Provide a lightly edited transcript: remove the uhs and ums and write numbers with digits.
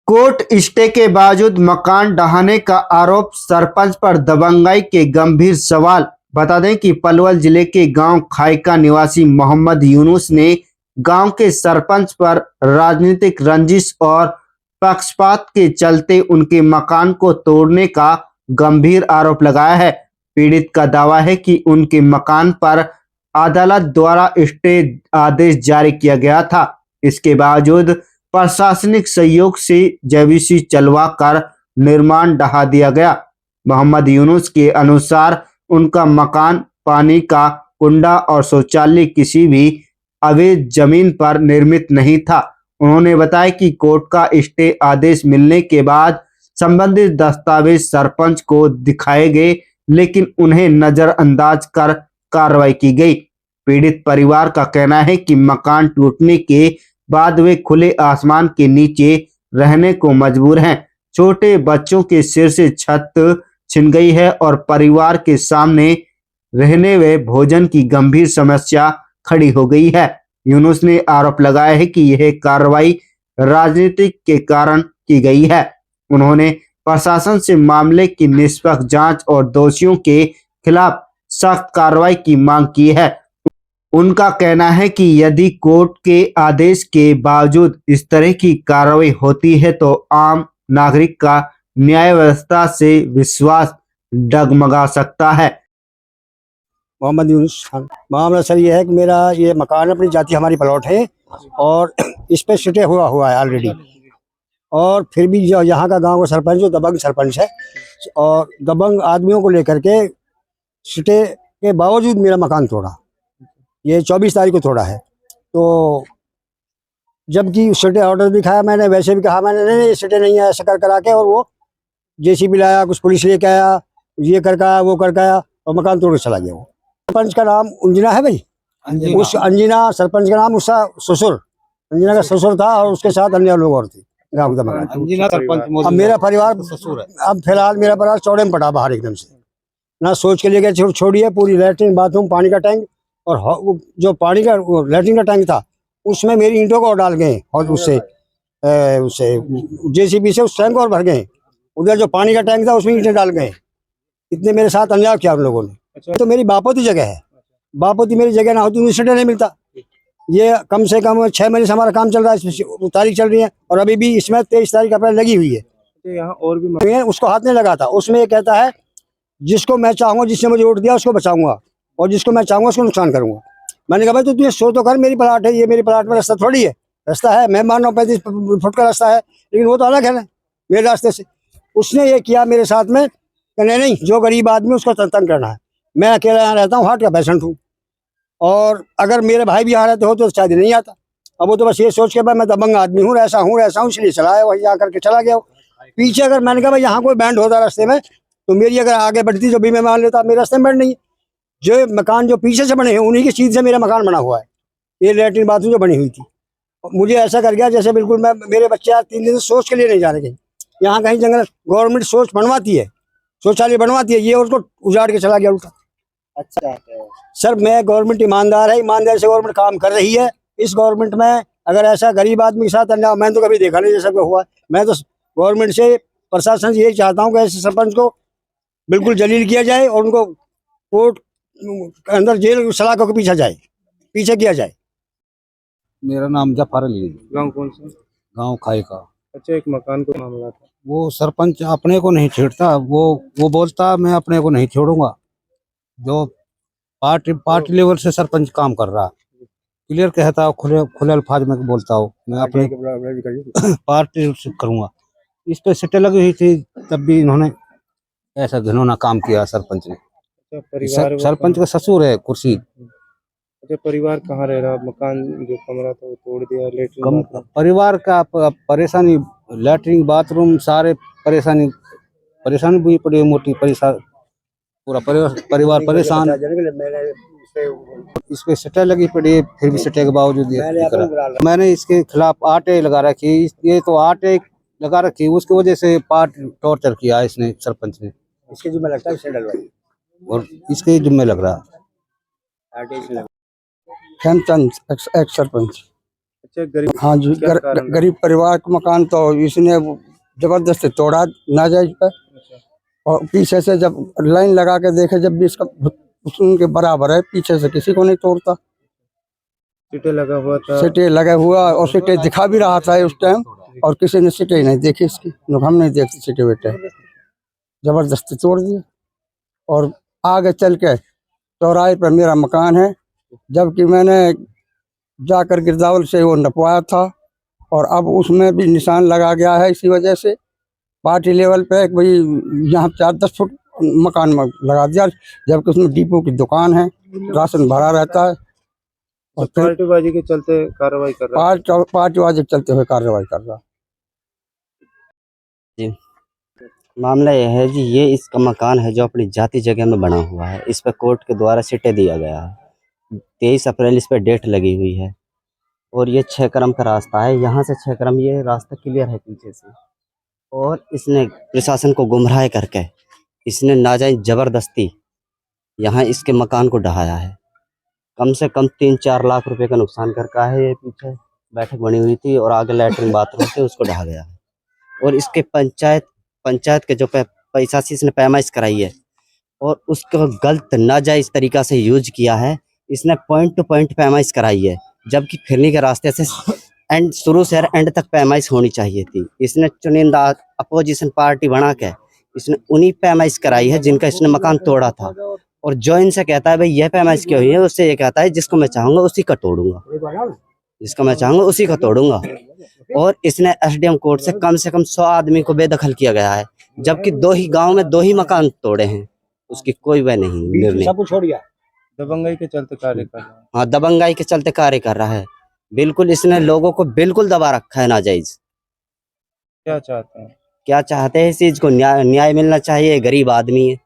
Court stay के बावजूद मकान ढहाने का आरोप, सरपंच पर दबंगाई के गंभीर सवाल। बता दें कि पलवल जिले के गांव खाइका निवासी मोहम्मद यूनुस ने गांव के सरपंच पर राजनीतिक रंजिश और पक्षपात के चलते उनके मकान को तोड़ने का गंभीर आरोप लगाया है। पीड़ित का दावा है कि उनके मकान पर अदालत द्वारा स्टे आदेश जारी किया गया था। इसके बावजूद प्रशासनिक सहयोग से जेवीसी चलवा कर निर्माण ढहा दिया गया। मोहम्मद यूनुस के अनुसार उनका मकान, पानी का कुंडा और शौचालय किसी भी अवैध जमीन पर निर्मित नहीं था। उन्होंने बताया कि कोर्ट का स्टे आदेश मिलने के बाद संबंधित दस्तावेज सरपंच को दिखाए गए, लेकिन उन्हें नजरअंदाज कर कार्रवाई की गई। पीड़ित परिवार का कहना है कि मकान टूटने के बाद वे खुले आसमान के नीचे रहने को मजबूर हैं। छोटे बच्चों के सिर से छत छिन गई है और परिवार के सामने रहने व भोजन की गंभीर समस्या खड़ी हो गई है। यूनुस ने आरोप लगाया है कि यह कार्रवाई राजनीतिक के कारण की गई है। उन्होंने प्रशासन से मामले की निष्पक्ष जांच और दोषियों के खिलाफ सख्त कार्रवाई की मांग की है। उनका कहना है कि यदि कोर्ट के आदेश के बावजूद इस तरह की कार्रवाई होती है तो आम नागरिक का न्याय व्यवस्था से विश्वास डगमगा सकता है। मोहम्मद यूनुस खान। मामला सर ये है कि मेरा ये मकान अपनी जाति हमारी प्लॉट है और इस पे स्टे हुआ है ऑलरेडी। और फिर भी जो यहाँ का गांव का सरपंच जो दबंग सरपंच है और दबंग आदमियों को लेकर के स्टे के बावजूद मेरा मकान तोड़ा। ये 24 तारीख को तोड़ा है। तो जबकि स्टे ऑर्डर दिखाया मैंने, वैसे भी कहा मैंने नहीं स्टे नहीं है ऐसा कर करा के, और वो जेसीबी लाया, कुछ पुलिस लेके आया, ये करके आया वो करके आया और मकान तोड़ के चला गया। वो सरपंच का नाम अंजना है भाई, उस अंजना सरपंच का नाम उसका ससुर, अंजना का ससुर था और उसके साथ अन्य लोग और थे गाँव का मकान। अब मेरा परिवार ससुर है, अब फिलहाल मेरा परिवार चौड़े में पड़ा बाहर एकदम से, ना सोच के लिए गए छोड़िए। पूरी लैट्रिन बाथरूम, पानी का टैंक और जो पानी का लैट्रिन का टैंक था उसमें मेरी ईंटों को डाल गए और उससे जेसीबी से उस टैंक को और भर गए। उधर जो पानी का टैंक था उसमें ईंटें डाल गए। इतने मेरे साथ अन्याय किया उन लोगों ने। तो मेरी बापोती जगह है, बापोती मेरी जगह ना होती तो स्टे नहीं मिलता। ये कम से कम 6 महीने से हमारा काम चल रहा है, तारीख चल रही है और अभी भी इसमें 23 तारीख अप्रैल लगी हुई है। यहाँ और भी उसको हाथ नहीं लगा था। उसमें ये कहता है जिसको मैं चाहूंगा, जिसने मुझे वोट दिया उसको बचाऊंगा और जिसको मैं चाहूंगा उसको नुकसान करूंगा। मैंने कहा भाई तो तुझे सो तो कर, मेरी प्लाट है, ये मेरी प्लाट में रास्ता थोड़ी है, रास्ता है, मैं मान रहा हूँ 35 फुट का रास्ता है, लेकिन वो तो अलग है ना मेरे रास्ते से। उसने ये किया मेरे साथ में, नहीं जो गरीब आदमी उसको तंग करना है। मैं अकेला यहाँ रहता हूँ, हार्ट का पेशेंट हूँ, और अगर मेरे भाई भी यहाँ रहते हो तो शायद नहीं आता। अब वो तो बस ये सोच के भाई मैं दबंग आदमी हूँ, ऐसा हूँ इसलिए चला है, वही जा करके चला गया। पीछे अगर मैंने कहा भाई यहाँ कोई बैंड होता रास्ते में तो मेरी अगर आगे बढ़ती जो भी मैं मान लेता, मेरे रास्ते में बैंड नहीं है। जो मकान जो पीछे से बने हैं उन्हीं की चीज से मेरा मकान बना हुआ है। ये लैट्रिन बाथरूम जो बनी हुई थी, मुझे ऐसा कर गया जैसे बिल्कुल मैं, मेरे बच्चे आज 3 दिन से सोच के लिए नहीं जा रहे कहीं, यहाँ कहीं जंगल। गवर्नमेंट सोच बनवाती है, शौचालय बनवाती है, ये उसको उजाड़ के चला गया उल्टा। अच्छा सर मैं गवर्नमेंट ईमानदार है, ईमानदारी से गवर्नमेंट काम कर रही है। इस गवर्नमेंट में अगर ऐसा गरीब आदमी के साथ अन्याय मैंने तो कभी देखा नहीं जैसा हुआ है। मैं तो गवर्नमेंट से, प्रशासन से यही चाहता हूँ कि ऐसे सरपंच को बिल्कुल जलील किया जाए और उनको कोर्ट अंदर जेल सलाखों के पीछे किया जाए। मेरा नाम जफर अली। गांव कौन सा? गांव खाई का। अच्छा, एक मकान का मामला था। वो सरपंच अपने को नहीं छेड़ता, वो बोलता मैं अपने को नहीं छोड़ूंगा। जो पार्टी लेवल से सरपंच काम कर रहा, क्लियर कहता हो, खुले अल्फाज में बोलता हो मैं अपने पार्टी करूंगा। इस पे सिटे लगी हुई थी, तब भी इन्होंने ऐसा घिनौना काम किया सरपंच ने। परिवार सरपंच का ससुर है कुर्सी। अच्छा, परिवार कहाँ रह रहा? मकान जो कमरा था वो तोड़ दिया, लेटरिन परिवार का परेशानी, लैट्रिन बाथरूम सारे परेशानी भी पड़ी, मोटी परेशान, पूरा परिवार परेशान। इस पे सटे लगी पड़ी, फिर भी सटे के बावजूद मैंने इसके खिलाफ आटे लगा रखी। ये तो आटे लगा रखी, उसकी वजह से पार्ट टॉर्चर किया इसने, सरपंच ने। इसके जिम्मे लगता है और इसके जिम्मे लग रहा खेमचंद एक्स सरपंच। बच्चे गरीब? हाँ जी, क्या कारण? गरीब परिवार का मकान तो इसने जबरदस्ती तोड़ा नाजायज पर। अच्छा, और पीछे से जब लाइन लगा के देखे, जब भी इसका उनके बराबर है, पीछे से किसी को नहीं तोड़ता। सीटें लगा हुआ था। सीटें लगे हुआ और सीटें दिखा भी रहा था उस टाइम, और किसी ने सीटें नहीं देखी इसकी। हम नहीं देखते सीटें बेटे, जबरदस्ती तोड़ दी। और आगे चल के चौराहे पर मेरा मकान है, जबकि मैंने जाकर गिरदावल से वो नपवाया था, और अब उसमें भी निशान लगा गया है। इसी वजह से पार्टी लेवल पे भाई यहाँ 4-10 फुट मकान में लगा दिया, जबकि उसमें डिपो की दुकान है, राशन भरा रहता है। और फिर पार्टीबाजी के चलते कार्रवाई कर रहा है। पार्टीबाजी के चलते हुए कार्रवाई कर रहा। जी, मामला यह है जी, ये इसका मकान है जो अपनी जाति जगह में बना हुआ है। इस पर कोर्ट के द्वारा सिटे दिया गया है। 23 अप्रैल इस पर डेट लगी हुई है, और ये 6 क्रम का रास्ता है। यहाँ से 6 क्रम ये रास्ता क्लियर है पीछे से, और इसने प्रशासन को गुमराह करके इसने नाजायज जबरदस्ती यहाँ इसके मकान को ढहाया है। कम से कम 3-4 लाख रुपए का नुकसान करका है। ये पीछे बैठक बनी हुई थी और आगे लैट्रिन बाथरूम थे, उसको ढहा गया है। और इसके पंचायत के जो पैसा से इसने पैमाइश कराई है, और उसको गलत नाजायज तरीका से यूज किया है। इसने पॉइंट टू पॉइंट पैमाइश कराई है, जबकि फिरनी के रास्ते से एंड शुरू से एंड तक पैमाइश होनी चाहिए थी। इसने चुनिंदा अपोजिशन पार्टी बना के इसने उन्हीं पैमाइश कराई है जिनका इसने मकान तोड़ा था। और जो इनसे कहता है भाई यह पैमाइश क्यों हुई है, उससे ये कहता है जिसको मैं चाहूंगा उसी का तोड़ूंगा, जिसको मैं चाहूंगा उसी का तोड़ूंगा। और इसने एसडीएम कोर्ट से कम 100 आदमी को बेदखल किया गया है, जबकि 2 ही गांव में 2 ही मकान तोड़े हैं। उसकी कोई वह नहीं निर्णय। सब छोड़ दिया। दबंगाई के चलते कार्य कर रहा है। हाँ, दबंगाई के चलते कार्य कर रहा है। बिल्कुल इसने लोगों को बिल्कुल दबा रखा है नाजायज। क्या चाहते हैं? क्या चाहते हैं इस चीज को? न्याय मिलना चाहिए। गरीब आदमी है,